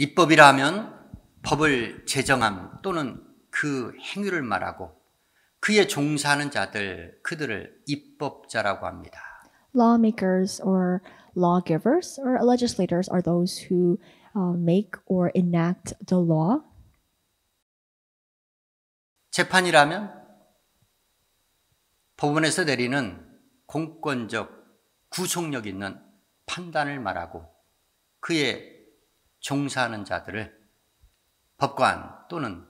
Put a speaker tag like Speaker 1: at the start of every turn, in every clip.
Speaker 1: 입법이라 하면 법을 제정함 또는 그 행위를 말하고 그에 종사하는 자들, 그들을 입법자라고 합니다.
Speaker 2: Lawmakers or lawgivers or legislators are those who make or enact the law.
Speaker 1: 재판이라면 법원에서 내리는 공권적 구속력 있는 판단을 말하고 그에 종사하는 자들을 법관 또는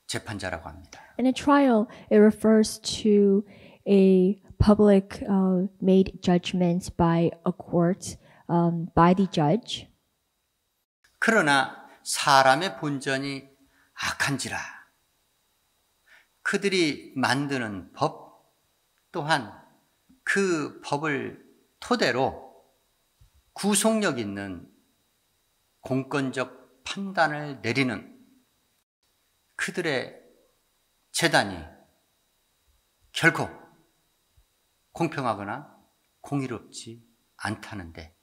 Speaker 1: 재판자라고 합니다.
Speaker 2: In a trial, it refers to a public made judgment by a court, by the judge.
Speaker 1: 그러나 사람의 본전이 악한지라 그들이 만드는 법 또한 그 법을 토대로 구속력 있는 공권적 판단을 내리는 그들의 재단이 결코 공평하거나 공의롭지 않다는데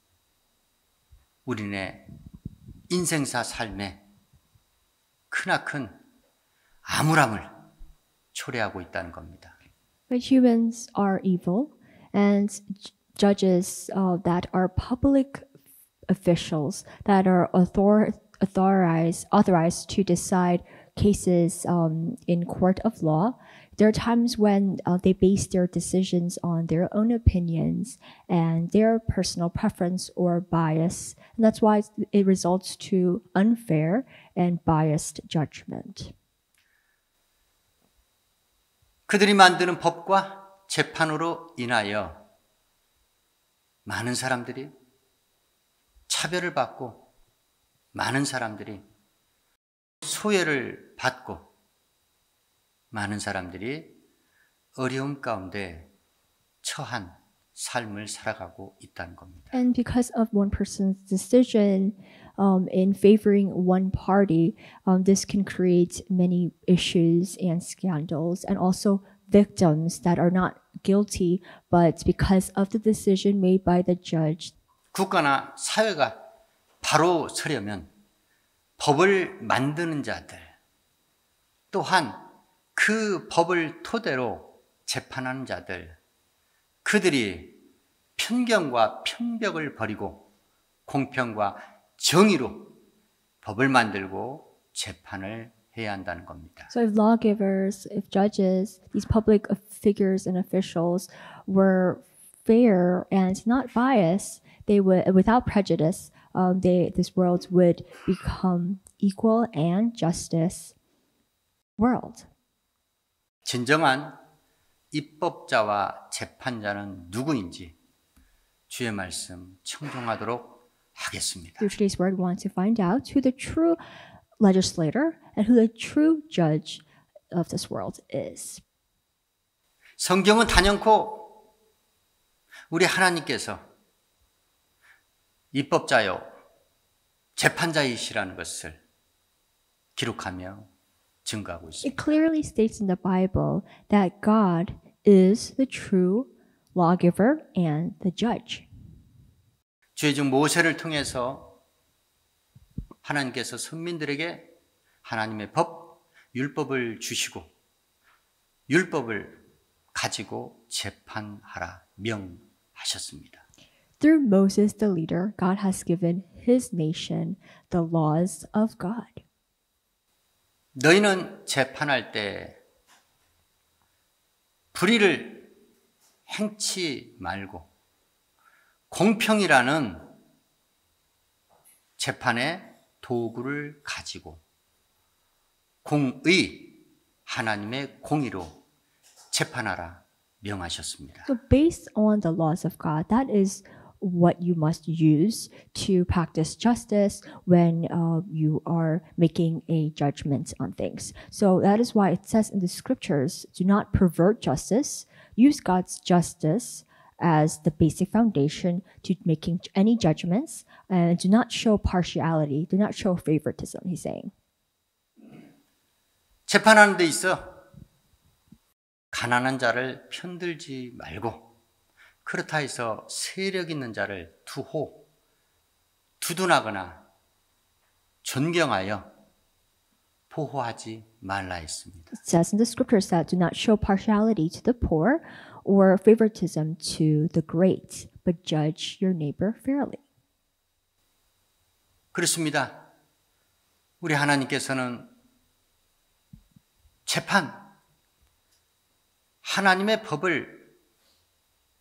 Speaker 1: 우리네 인생사 삶에 크나큰 암울함을 초래하고 있다는 겁니다.
Speaker 2: But humans are evil, and judges that are public officials that are authorized to decide cases in court of law. There are times when they base their decisions on their own opinions and their personal preference or bias. And that's why it results to unfair and biased judgment.
Speaker 1: 그들이 만드는 법과 재판으로 인하여 많은 사람들이 차별을 받고 많은 사람들이 소외를 받고 많은 사람들이 어려움 가운데 처한 삶을 살아가고 있다는 겁니다.
Speaker 2: And because of one person's decision in favoring one party, this can create many issues and scandals, and also victims that are not guilty, but because of the decision made by the judge.
Speaker 1: 국가나 사회가 바로 서려면 법을 만드는 자들 또한 그 법을 토대로 재판하는 자들 그들이 편견과 편벽을 버리고 공평과 정의로 법을 만들고 재판을 해야 한다는 겁니다.
Speaker 2: So if lawgivers, if judges, these public figures and officials were fair and not biased, they would, without prejudice, this world would become equal and justice world.
Speaker 1: 진정한 입법자와 재판자는 누구인지 주의 말씀 청종하도록 하겠습니다.
Speaker 2: Through today's word, we want to find out who the true legislator and who the true judge of this world is.
Speaker 1: 성경은 단연코 우리 하나님께서 입법자요 재판자이시라는 것을 기록하며 증거하고 있습니다.
Speaker 2: It clearly states in the Bible that God is the true lawgiver and the judge.
Speaker 1: 죄중 모세를 통해서 하나님께서 선민들에게 하나님의 법, 율법을 주시고 율법을 가지고 재판하라 명하셨습니다.
Speaker 2: Through Moses, the leader, God has given his nation the laws of God.
Speaker 1: 너희는 재판할 때 불의를 행치 말고 공평이라는 재판의 도구를 가지고 공의, 하나님의 공의로 재판하라 명하셨습니다.
Speaker 2: So based on the laws of God, that is what you must use to practice justice when you are making a judgment on things. So that is why it says in the scriptures, do not pervert justice, use God's justice as the basic foundation to making any judgments, and do not show partiality, do not show favoritism, he's saying.
Speaker 1: 재판하는 데 있어 가난한 자를 편들지 말고 그렇다 해서 세력 있는 자를 두둔하거나 존경하여 보호하지 말라 했습니다.
Speaker 2: It says in the scriptures that do not show partiality to the poor or favoritism to the great, but judge your neighbor fairly.
Speaker 1: 그렇습니다. 우리 하나님께서는 재판, 하나님의 법을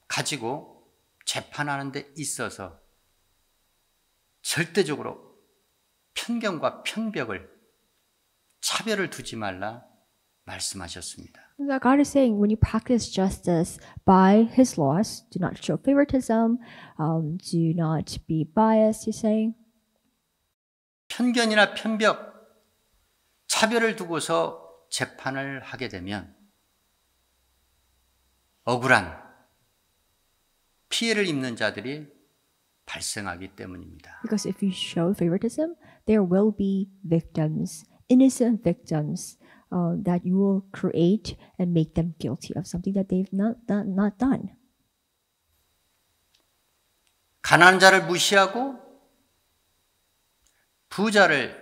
Speaker 1: 가지고 재판하는 데 있어서 절대적으로 편견과 편벽을, 차별을 두지 말라 말씀하셨습니다.
Speaker 2: That God is saying when you practice justice by His laws, do not show favoritism, do not be biased, He's saying.
Speaker 1: 편견이나 편벽, 차별을 두고서 재판을 하게 되면 억울한 피해를 입는 자들이 발생하기 때문입니다.
Speaker 2: Because if you show favoritism, there will be victims, innocent victims, that you will create and make them guilty of something that they've not done.
Speaker 1: 가난한 자를 무시하고 부자를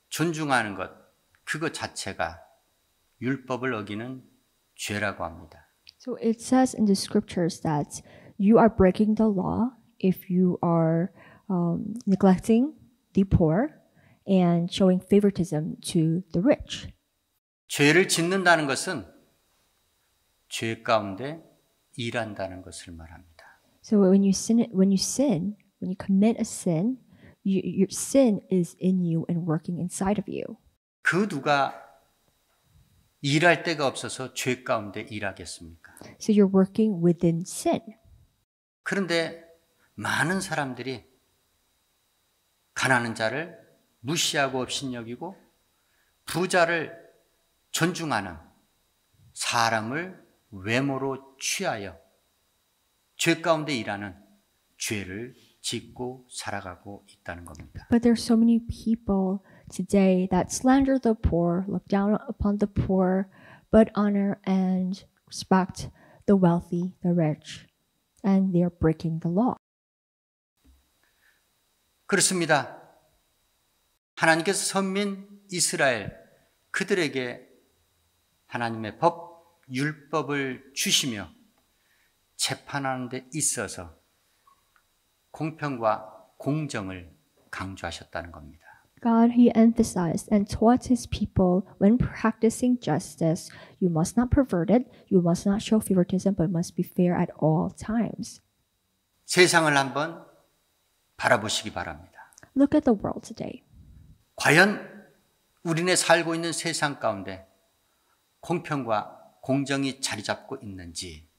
Speaker 1: 존중하는 것, 그것 자체가 율법을 어기는 죄라고 합니다.
Speaker 2: So it says in the scriptures that you are breaking the law if you are neglecting the poor and showing favoritism to the rich.
Speaker 1: 죄를 짓는다는 것은 죄 가운데 일한다는 것을 말합니다.
Speaker 2: So when you commit a sin, your sin is in you and working inside of you.
Speaker 1: 그 누가 일할 데가 없어서 죄 가운데 일하겠습니까?
Speaker 2: So you're working within sin.
Speaker 1: 그런데 많은 사람들이 가난한 자를 무시하고 업신여기고 부자를 존중하는 사람을 외모로 취하여 죄 가운데 일하는 죄를 짓고 살아가고 있다는 겁니다.
Speaker 2: But there's so many people today that slander the poor, look down upon the poor, but honor and respect the wealthy, the rich, and they are breaking the law.
Speaker 1: 그렇습니다. 하나님께서 선민 이스라엘 그들에게 하나님의 법, 율법을 주시며 재판하는 데 있어서 공평과 공정을 강조하셨다는 겁니다.
Speaker 2: God, He emphasized and taught His people when practicing justice, you must not pervert it, you must not show favoritism, but must be fair at all times.
Speaker 1: 세상을 한번 바라보시기 바랍니다.
Speaker 2: Look at the world today.
Speaker 1: 과연 우리네 살고 있는 세상 가운데 공평과 공정이 자리 잡고 있는지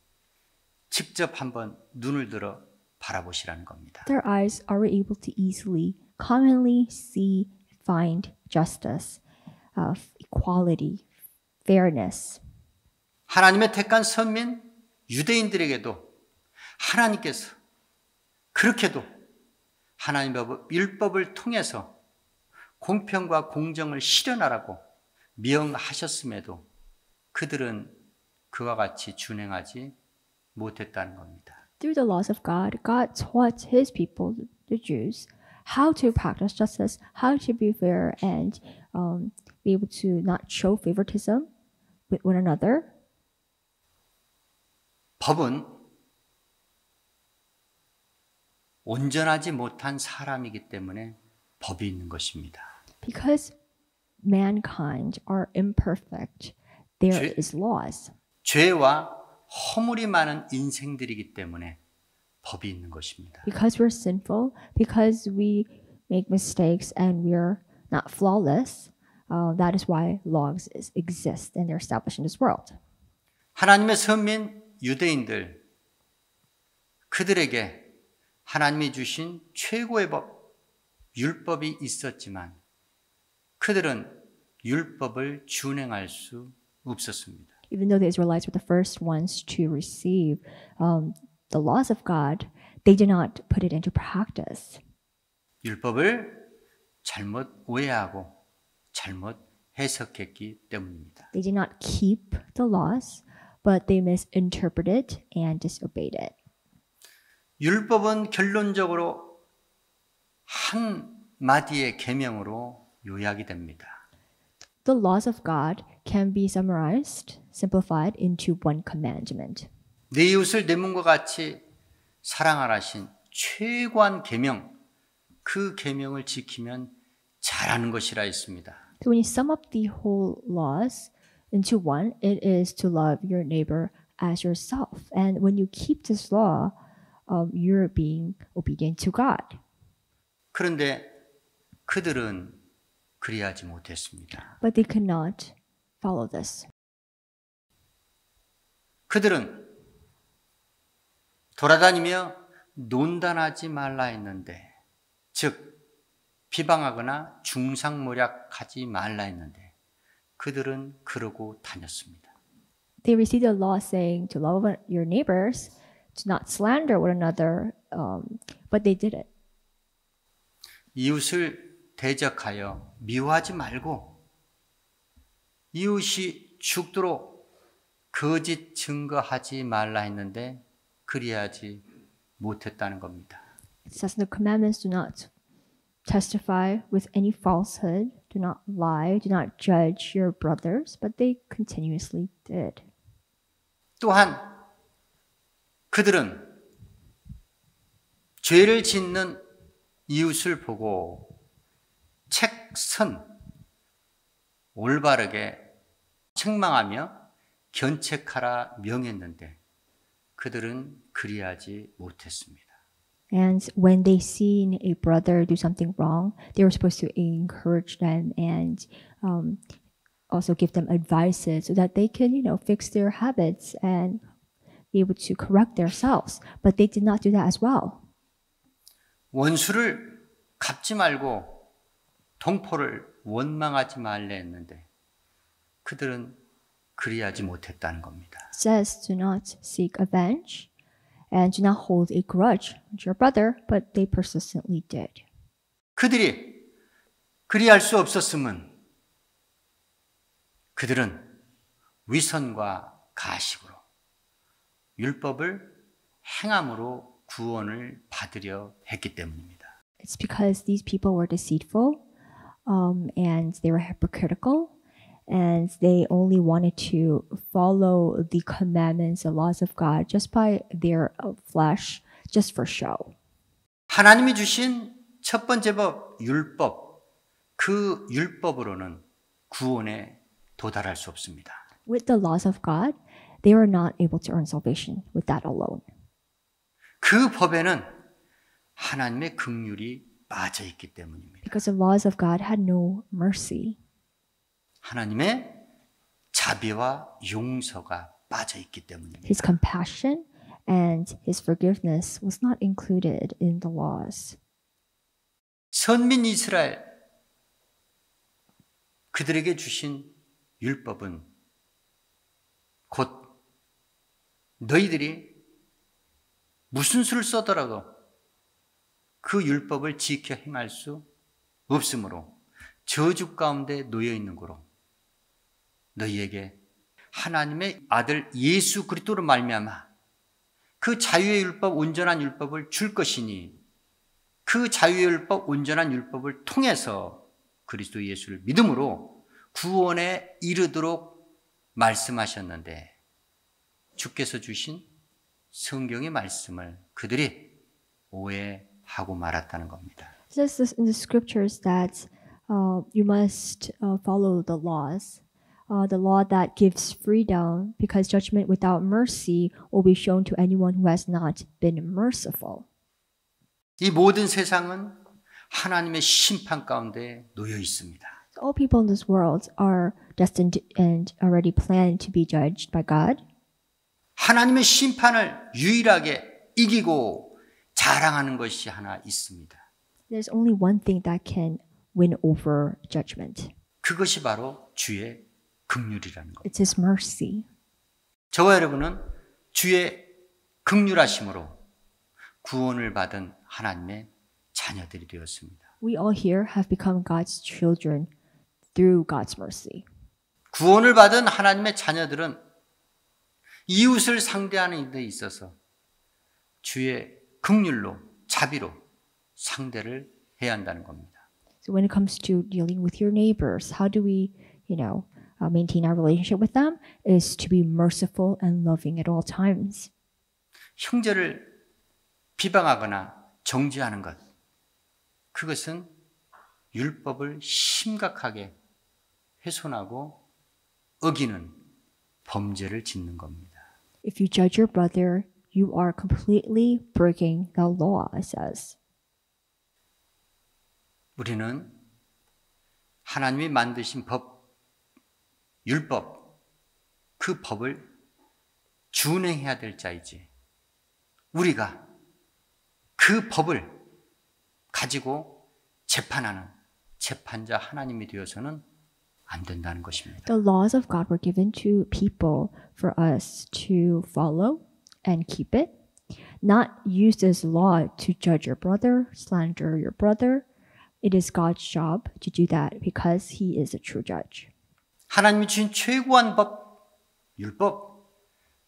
Speaker 1: 직접 한번 눈을 들어 바라보시라는 겁니다.
Speaker 2: Their eyes are able to easily, commonly see, find justice, equality, fairness.
Speaker 1: 하나님의 택한 선민 유대인들에게도 하나님께서 그렇게도 하나님의 율법을 통해서 공평과 공정을 실현하라고 명하셨음에도 그들은 그와 같이 준행하지 못했다는 겁니다.
Speaker 2: Through the laws of God, God taught His people, the Jews, how to practice justice, how to be fair, and be able to not show favoritism with one another.
Speaker 1: 법은 온전하지 못한 사람이기 때문에 법이 있는 것입니다.
Speaker 2: Because mankind are imperfect, there is laws.
Speaker 1: 죄와 허물이 많은 인생들이기 때문에 법이 있는 것입니다.
Speaker 2: Because we're sinful, because we make mistakes and we're not flawless, that is why laws exist and they're established in this world.
Speaker 1: 하나님의 선민 유대인들 그들에게 하나님이 주신 최고의 법 율법이 있었지만 그들은 율법을 준행할 수 없었습니다.
Speaker 2: Even though the Israelites were the first ones to receive the laws of God, they did not put it into practice.
Speaker 1: 율법을 잘못 오해하고 잘못 해석했기 때문입니다.
Speaker 2: They did not keep the laws, but they misinterpreted and disobeyed it.
Speaker 1: 율법은 결론적으로 한 마디의 계명으로 요약이 됩니다.
Speaker 2: The laws of God can be summarized, simplified into one commandment.
Speaker 1: 내 이웃을 내 몸과 같이 사랑하라신 최고한 계명, 그 계명을 지키면 잘하는 것이라 했습니다.
Speaker 2: So when you sum up the whole laws into one, it is to love your neighbor as yourself. And when you keep this law, you're being obedient to God.
Speaker 1: 그런데 그들은 그리하지 못했습니다.
Speaker 2: But they could not follow this.
Speaker 1: 그들은 돌아다니며 논단하지 말라 했는데, 즉 비방하거나 중상모략하지 말라 했는데 그들은 그러고 다녔습니다.
Speaker 2: They received the law saying to love your neighbors, to not slander one another, but they did it.
Speaker 1: 이웃을 대적하여 미워하지 말고 이웃이 죽도록 거짓 증거하지 말라 했는데 그리하지 못했다는 겁니다.
Speaker 2: It says in the commandments, do not testify with any falsehood, do not lie, do not judge your brothers, but they continuously did.
Speaker 1: 또한 그들은 죄를 짓는 이웃을 보고 책선 올바르게 책망하며 견책하라 명했는데 그들은 그리하지 못했습니다.
Speaker 2: And when they seen a brother do something wrong, they were supposed to encourage them and also give them advices so that they can, fix their habits and be able to correct themselves. But they did not do that as well.
Speaker 1: 원수를 갚지 말고 동포를 원망하지 말래 했는데 그들은 그리하지 못했다는 겁니다.
Speaker 2: It says, do not seek revenge and do not hold a grudge with your brother, but they persistently did.
Speaker 1: 그들이 그리할 수 없었음은 그들은 위선과 가식으로 율법을 행함으로 구원을 받으려 했기 때문입니다.
Speaker 2: It's because these people were deceitful and they were hypocritical and they only wanted to follow the commandments, the laws of God just by their flesh, just for show.
Speaker 1: 하나님이 주신 첫 번째 법, 율법, 그 율법으로는 구원에 도달할 수 없습니다.
Speaker 2: With the laws of God, they were not able to earn salvation with that alone.
Speaker 1: 그 법에는 하나님의 긍휼이 빠져 있기 때문입니다.
Speaker 2: Because the laws of God had no mercy.
Speaker 1: 하나님의 자비와 용서가 빠져 있기 때문입니다.
Speaker 2: His compassion and his forgiveness was not included in the laws.
Speaker 1: 선민 이스라엘 그들에게 주신 율법은 곧 너희들이 무슨 수를 써더라도 그 율법을 지켜 행할 수 없으므로 저주 가운데 놓여 있는 거로 너희에게 하나님의 아들 예수 그리스도로 말미암아 그 자유의 율법 온전한 율법을 줄 것이니 그 자유의 율법 온전한 율법을 통해서 그리스도 예수를 믿음으로 구원에 이르도록 말씀하셨는데 주께서 주신 성경의 말씀을 그들이 오해하고 말았다는 겁니다.
Speaker 2: It says in the scriptures that you must follow the laws, the law that gives freedom, because judgment without mercy will be shown to anyone who has not been merciful.
Speaker 1: 이 모든 세상은 하나님의 심판 가운데 놓여 있습니다.
Speaker 2: All people in this world are destined and already planned to be judged by God.
Speaker 1: 하나님의 심판을 유일하게 이기고 자랑하는 것이 하나 있습니다.
Speaker 2: There's only one thing that can win over judgment.
Speaker 1: 그것이 바로 주의 긍휼이라는 겁니다.
Speaker 2: It's His mercy.
Speaker 1: 저와 여러분은 주의 긍휼하심으로 구원을 받은 하나님의 자녀들이 되었습니다.
Speaker 2: We all here have become God's children through God's mercy.
Speaker 1: 구원을 받은 하나님의 자녀들은 이웃을 상대하는 데 있어서 주의 긍휼로 자비로 상대를 해야 한다는 겁니다.
Speaker 2: So when it comes to dealing with your neighbors, how do we, maintain our relationship with them? Is to be merciful and loving at all times.
Speaker 1: 형제를 비방하거나 정죄하는 것, 그것은 율법을 심각하게 훼손하고 어기는 범죄를 짓는 겁니다.
Speaker 2: If you judge your brother, you are completely breaking the law, it says.
Speaker 1: 우리는 하나님이 만드신 법, 율법, 그 법을 준행해야 될 자이지. 우리가 그 법을 가지고 재판하는 재판자 하나님이 되어서는 안 된다는 것입니다.
Speaker 2: The laws of God were given to people for us to follow and keep it, not use as law to judge your brother, slander your brother. It is God's job to do that because He is a true judge.
Speaker 1: 하나님이 주신 최고한 법, 율법,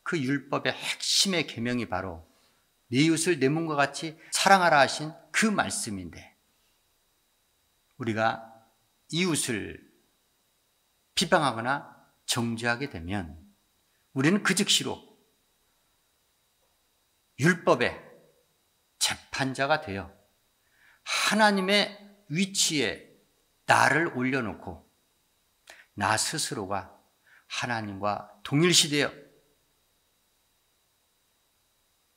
Speaker 1: 그 율법의 핵심의 계명이 바로 네 이웃을 내 몸과 같이 사랑하라 하신 그 말씀인데 우리가 이웃을 비방하거나 정죄하게 되면 우리는 그 즉시로 율법의 재판자가 되어 하나님의 위치에 나를 올려놓고 나 스스로가 하나님과 동일시되어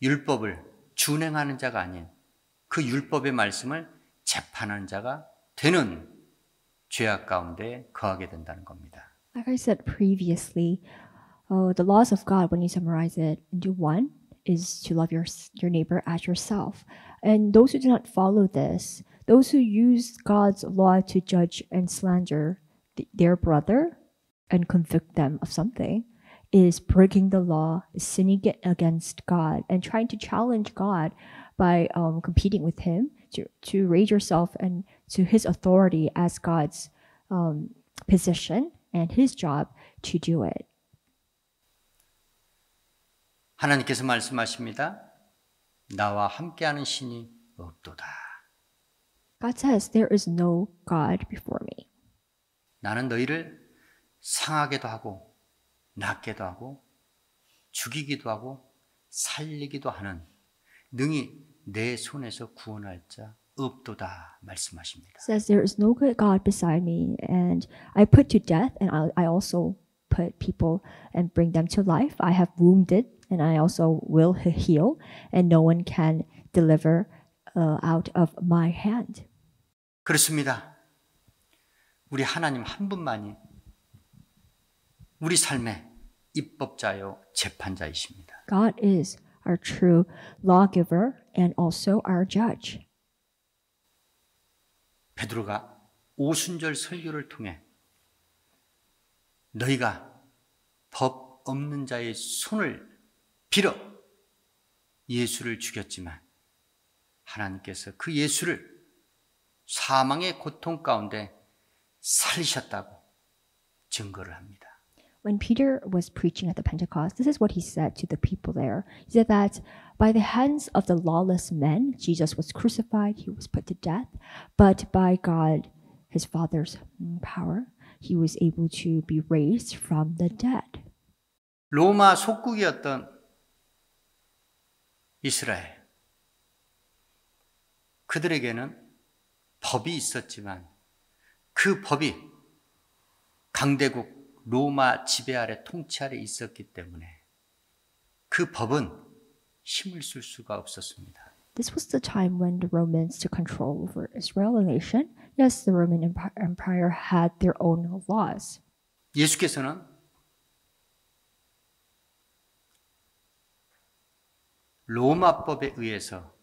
Speaker 1: 율법을 준행하는 자가 아닌 그 율법의 말씀을 재판하는 자가 되는 죄악 가운데 거하게 된다는 겁니다.
Speaker 2: Like I said previously, the laws of God, when you summarize it into one, is to love your neighbor as yourself. And those who do not follow this, those who use God's law to judge and slander their brother and convict them of something, is breaking the law, is sinning against God, and trying to challenge God by competing with Him to raise yourself and to His authority as God's position and His job to do it.
Speaker 1: 하나님께서 말씀하십니다. 나와 함께하는 신이 없도다.
Speaker 2: God says, there is no God before me.
Speaker 1: 나는 너희를 상하게도 하고 낫게도 하고 죽이기도 하고 살리기도 하는 능히 내 손에서 구원할 자 없도다 말씀하십니다.
Speaker 2: It says, there is no good God beside me, and I put to death, and I also put people and bring them to life. I have wounded, and I also will heal, and no one can deliver out of my hand.
Speaker 1: 그렇습니다. 우리 하나님 한 분만이 우리 삶의 입법자요 재판자이십니다.
Speaker 2: God is our true lawgiver and also our judge.
Speaker 1: 베드로가 오순절 설교를 통해 너희가 법 없는 자의 손을 빌어 예수를 죽였지만 하나님께서 그 예수를 사망의 고통 가운데 살리셨다고 증거를 합니다.
Speaker 2: When Peter was preaching at the Pentecost, this is what he said to the people there. He said that by the hands of the lawless men, Jesus was crucified, he was put to death, but by God, his Father's power, he was able to be raised from the dead.
Speaker 1: 로마 속국이었던 이스라엘. 그들에게는 법이 있었지만 그 법이 강대국 로마 지배 아래 통치 아래 있었기 때문에 그 법은 힘을 쓸 수가 없었습니다.
Speaker 2: This was the time when the Romans took control over Israel, a nation. Yes, the Roman Empire had their own laws.
Speaker 1: 예수께서는 로마법에 의해서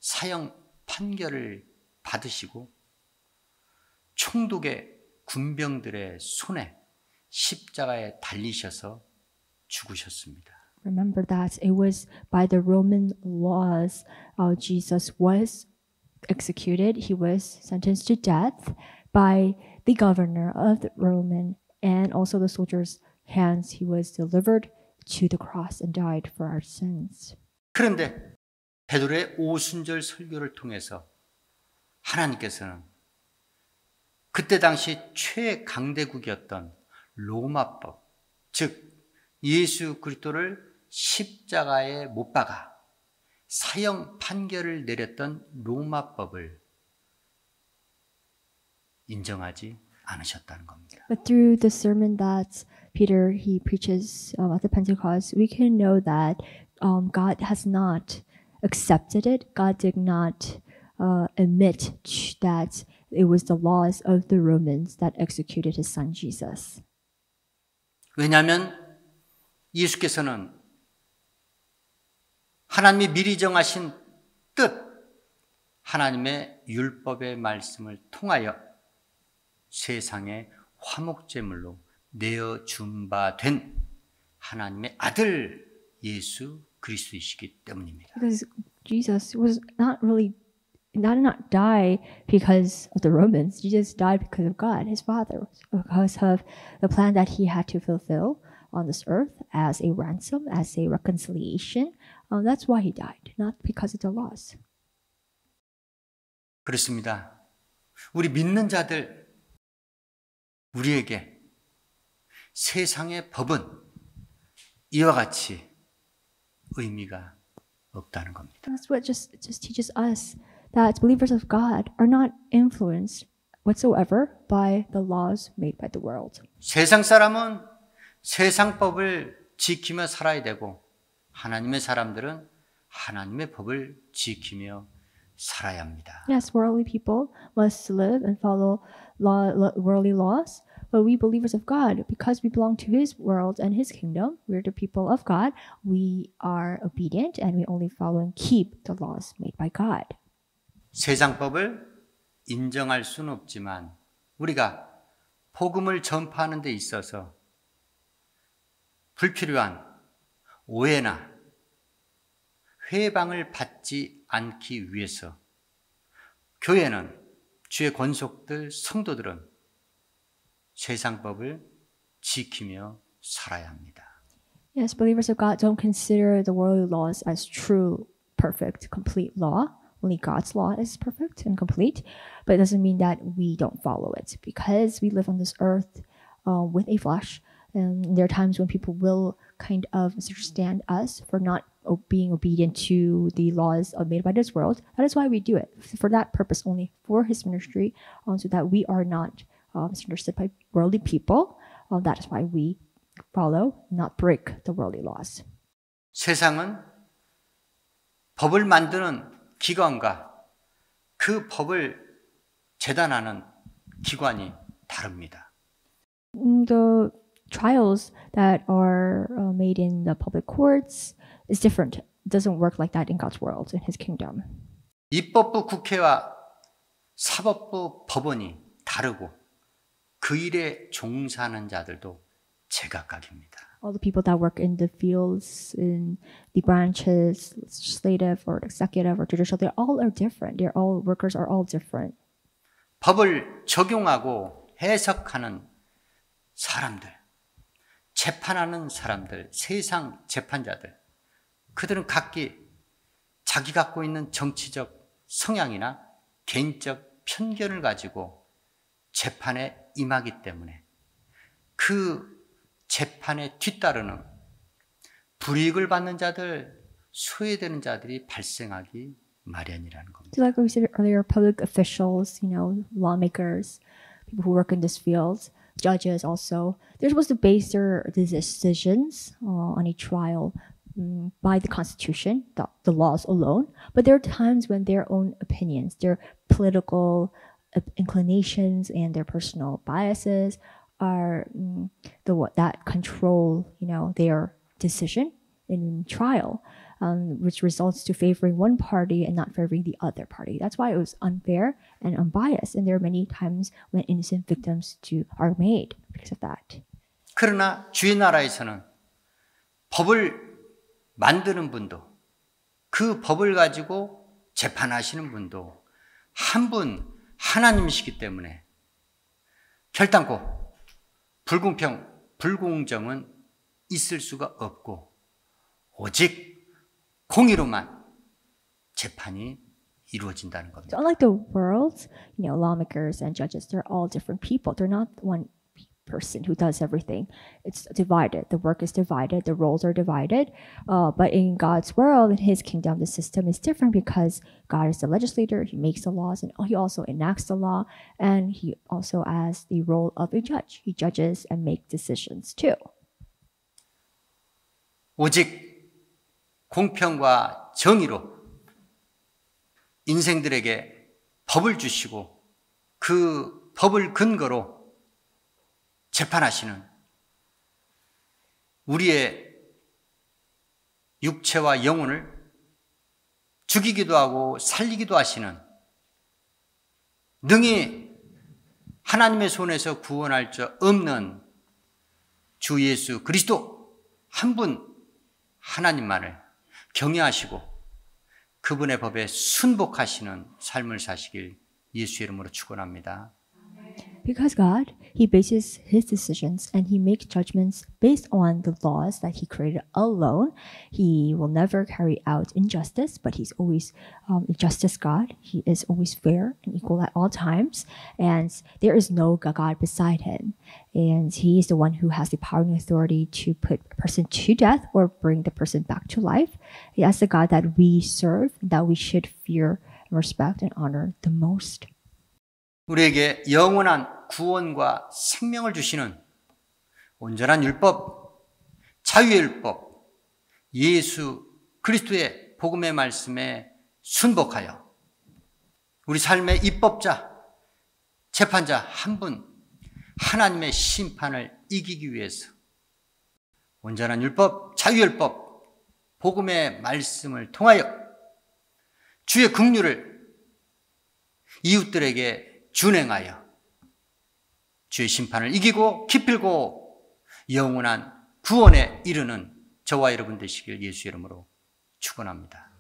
Speaker 1: 사형 판결을 받으시고 총독의 군병들의 손에 십자가에 달리셔서 죽으셨습니다.
Speaker 2: Remember that it was by the Roman laws Jesus was executed. He was sentenced to death by the governor of the Roman and also the soldiers' hands. He was delivered to the cross and died for our sins.
Speaker 1: 그런데 베드로의 오순절 설교를 통해서 하나님께서는 그때 당시 최강대국이었던 로마법, 즉 예수 그리스도를 십자가에 못 박아 사형 판결을 내렸던 로마법을 인정하지 않으셨다는 겁니다.
Speaker 2: But through the sermon that Peter he preaches at the Pentecost, we can know that God has not accepted it. God did not admit that it was the laws of the Romans that executed his son Jesus.
Speaker 1: 왜냐하면 예수께서는 하나님이 미리 정하신 뜻, 하나님의 율법의 말씀을 통하여 세상의 화목제물로 내어준 바 된 하나님의 아들 예수 그리스도이시기 때문입니다.
Speaker 2: Because Jesus was not die because of the Romans. Jesus died because of God, his Father, because of the plan that he had to fulfill on this earth as a ransom, as a reconciliation. That's why he died, not because of the laws.
Speaker 1: 그렇습니다. 우리 믿는 자들, 우리에게 세상의 법은 이와 같이 의미가 없다는 겁니다.
Speaker 2: That's what just teaches us that believers of God are not influenced whatsoever by the laws made by the world.
Speaker 1: 세상 사람은 세상 법을 지키며 살아야 되고 하나님의 사람들은 하나님의 법을 지키며 살아야 합니다.
Speaker 2: Yes, worldly people must live and follow worldly laws, but we believers of God, because we belong to his world and his kingdom, we're the people of God, we are obedient and we only follow and keep the laws made by God.
Speaker 1: 세상 법을 인정할 수는 없지만 우리가 복음을 전파하는 데 있어서 불필요한 오해나 회방을 받지 않기 위해서 교회는 주의 권속들, 성도들은 세상 법을 지키며 살아야 합니다.
Speaker 2: Yes, believers of God don't consider the worldly laws as true, perfect, complete law. Only God's law is perfect and complete, but it doesn't mean that we don't follow it because we live on this earth with a flesh. And there are times when people will kind of misunderstand us for not being obedient to the laws made by this world. That is why we do it, for that purpose only, for his ministry, so that we are not misunderstood by worldly people. That is why we follow, not break the worldly laws.
Speaker 1: 세상은 법을 만드는 기관과 그 법을 재단하는 기관이 다릅니다.
Speaker 2: The trials that are made in the public courts is different. It doesn't work like that in God's world, in his kingdom.
Speaker 1: 입법부 국회와 사법부 법원이 다르고 그 일에 종사하는 자들도 제각각입니다.
Speaker 2: All the people that work in the fields, in the branches, legislative or executive or judicial, they all are different. Workers are all different.
Speaker 1: 법을 적용하고 해석하는 사람들, 재판하는 사람들, 세상 재판자들, 그들은 각기 자기 갖고 있는 정치적 성향이나 개인적 편견을 가지고 재판에 임하기 때문에 그 재판에 뒤따르는 불이익을 받는 자들, 소외되는 자들이 발생하기 마련이라는 겁니다.
Speaker 2: So like we said earlier, public officials, lawmakers, people who work in this field, judges also, they're supposed to base their decisions on a trial by the Constitution, the laws alone. But there are times when their own opinions, their political inclinations and their personal biases are that control, their decision in trial, which results to favoring one party and not favoring the other party. That's why it was unfair and unbiased. And there are many times when innocent victims are made because of that.
Speaker 1: 그러나 주의 나라에서는 법을 만드는 분도 그 법을 가지고 재판하시는 분도 한 분 하나님이시기 때문에 결단코 불공평, 불공정은 있을 수가 없고 오직 공의로만 재판이 이루어진다는
Speaker 2: So
Speaker 1: 겁니다.
Speaker 2: unlike the world, lawmakers and judges, they're all different people. They're not one person who does everything. It's divided. The work is divided. The roles are divided. But in God's world, in His kingdom, the system is different because God is the legislator. He makes the laws, and He also enacts the law, and He also has the role of a judge. He judges and makes decisions too.
Speaker 1: 오직 공평과 정의로 인생들에게 법을 주시고 그 법을 근거로 재판하시는 우리의 육체와 영혼을 죽이기도 하고 살리기도 하시는 능히 하나님의 손에서 구원할 수 없는 주 예수 그리스도 한 분 하나님만을 경외하시고 그분의 법에 순복하시는 삶을 사시길 예수 이름으로 축원합니다.
Speaker 2: Because God, He bases His decisions and He makes judgments based on the laws that He created alone. He will never carry out injustice, but He's always a justice God. He is always fair and equal at all times, and there is no God beside Him. And He is the one who has the power and authority to put a person to death or bring the person back to life. That's the God that we serve, that we should fear, respect, and honor the most.
Speaker 1: 우리에게 영원한 구원과 생명을 주시는 온전한 율법, 자유의 율법, 예수 그리스도의 복음의 말씀에 순복하여 우리 삶의 입법자, 재판자 한 분 하나님의 심판을 이기기 위해서 온전한 율법, 자유율법, 복음의 말씀을 통하여 주의 긍휼을 이웃들에게 준행하여 주의 심판을 이기고 기필고 영원한 구원에 이르는 저와 여러분 되시길 예수 이름으로 축원합니다.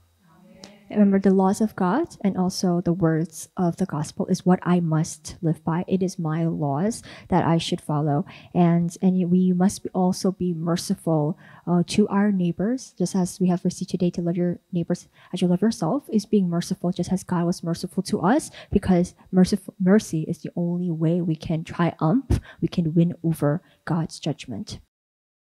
Speaker 2: Remember, the laws of God and also the words of the gospel is what I must live by. It is my laws that I should follow. And we must also be merciful to our neighbors, just as we have received today to love your neighbors as you love yourself, is being merciful just as God was merciful to us, because mercy is the only way we can triumph, we can win over God's judgment.